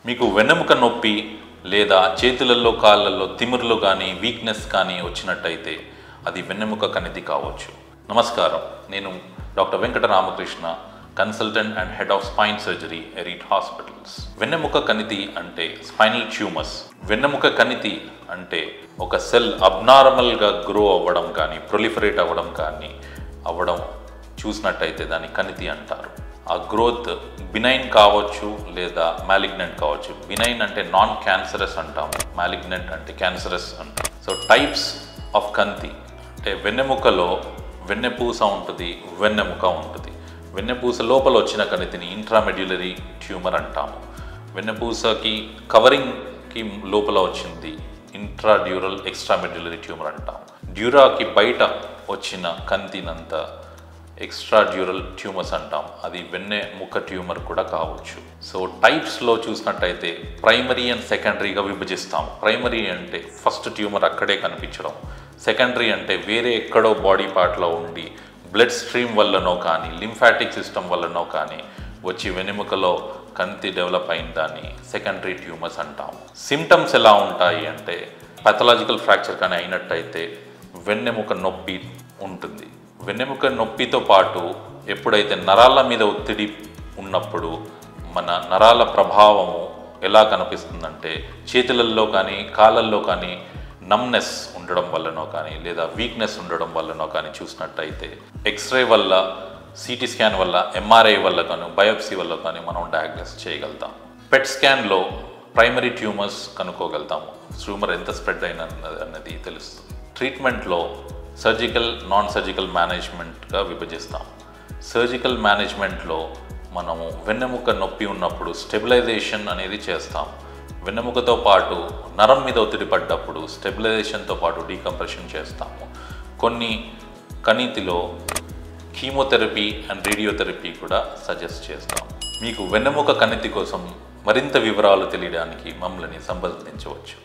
మీకు వెన్నెముక నొప్పి లేదా చేతులలో కాళ్ళల్లో తిమ్మిర్లు కానీ వీక్నెస్ కానీ వచ్చినట్టయితే అది వెన్నెముక కణితి కావచ్చు. నమస్కారం, నేను doctor Venkata Ramakrishna, consultant and head of spine surgery, ఎరీట్ హాస్పిటల్స్. వెన్నెముక కణితి అంటే స్పైనల్ ట్యూమర్స్. వెన్నెముక కణితి అంటే ఒక సెల్ అబ్నార్మల్గా గ్రో అవ్వడం కానీ ప్రొలిఫరేట్ అవ్వడం కానీ చూసినట్టయితే దాన్ని కణితి అంటారు. ఆ గ్రోత్ బినైన్ కావచ్చు లేదా మ్యాలిగ్నెంట్ కావచ్చు. బినైన్ అంటే నాన్ క్యాన్సరస్ అంటాము, మ్యాలిగ్నెంట్ అంటే క్యాన్సరస్ అంటాం. సో టైప్స్ ఆఫ్ కణితి అంటే వెన్నెముకలో వెన్నెపూస ఉంటుంది, వెన్నెముక ఉంటుంది. వెన్నెపూస లోపల వచ్చిన కణితిని ఇంట్రామెడ్యులరీ ట్యూమర్ అంటాము. వెన్నెపూసకి కవరింగ్కి లోపల వచ్చింది ఇంట్రాడ్యూరల్ ఎక్స్ట్రామెడ్యులరీ ట్యూమర్ అంటాము. డ్యూరాకి బయట వచ్చిన కణితినంతా ఎక్స్ట్రాడ్యూరల్ ట్యూమర్స్ అంటాం. అది వెన్నెముక ట్యూమర్ కూడా కావచ్చు. సో టైప్స్లో చూసినట్టయితే ప్రైమరీ అండ్ సెకండరీగా విభజిస్తాం. ప్రైమరీ అంటే ఫస్ట్ ట్యూమర్ అక్కడే కనిపించడం. సెకండరీ అంటే వేరే ఎక్కడో బాడీ పార్ట్లో ఉండి బ్లడ్ స్ట్రీమ్ వల్లనో కానీ లింఫాటిక్ సిస్టమ్ వల్లనో కానీ వచ్చి వెన్నెముకలో కణితి డెవలప్ అయిన దాన్ని సెకండరీ ట్యూమర్స్ అంటాం. సిమ్టమ్స్ ఎలా ఉంటాయి అంటే పాథలాజికల్ ఫ్రాక్చర్ కానీ అయినట్టయితే వెన్నెముక నొప్పి ఉంటుంది. వెన్నెముక నొప్పితో పాటు ఎప్పుడైతే నరాల మీద ఒత్తిడి ఉన్నప్పుడు మన నరాల ప్రభావము ఎలా కనిపిస్తుందంటే చేతులలో కానీ కాళ్ళల్లో కానీ నమ్నెస్ ఉండడం వల్లనో కానీ లేదా వీక్నెస్ ఉండడం వల్లనో కానీ చూసినట్టయితే ఎక్స్రే వల్ల, సిటీ స్కాన్ వల్ల, ఎంఆర్ఐ వల్ల కానీ బయోప్సీ వల్ల కానీ మనం డయాగ్నోస్ చేయగలుగుతాం. పెట్ స్కాన్లో ప్రైమరీ ట్యూమర్స్ కనుక్కోగలుగుతాము. ట్యూమర్ ఎంత స్ప్రెడ్ అన్నది తెలుస్తుంది. ట్రీట్మెంట్లో సర్జికల్, నాన్ సర్జికల్ మేనేజ్మెంట్గా విభజిస్తాం. సర్జికల్ మేనేజ్మెంట్లో మనము వెన్నెముక నొప్పి ఉన్నప్పుడు స్టెబిలైజేషన్ అనేది చేస్తాం. వెన్నెముకతో పాటు నరం మీద ఒత్తిడి పడ్డప్పుడు స్టెబిలైజేషన్తో పాటు డీకంప్రెషన్ చేస్తాము. కొన్ని కణితిలో కీమోథెరపీ అండ్ రేడియోథెరపీ కూడా సజెస్ట్ చేస్తాం. మీకు వెన్నెముక కణితి కోసం మరింత వివరాలు తెలియడానికి మమ్మల్ని సంప్రదించవచ్చు.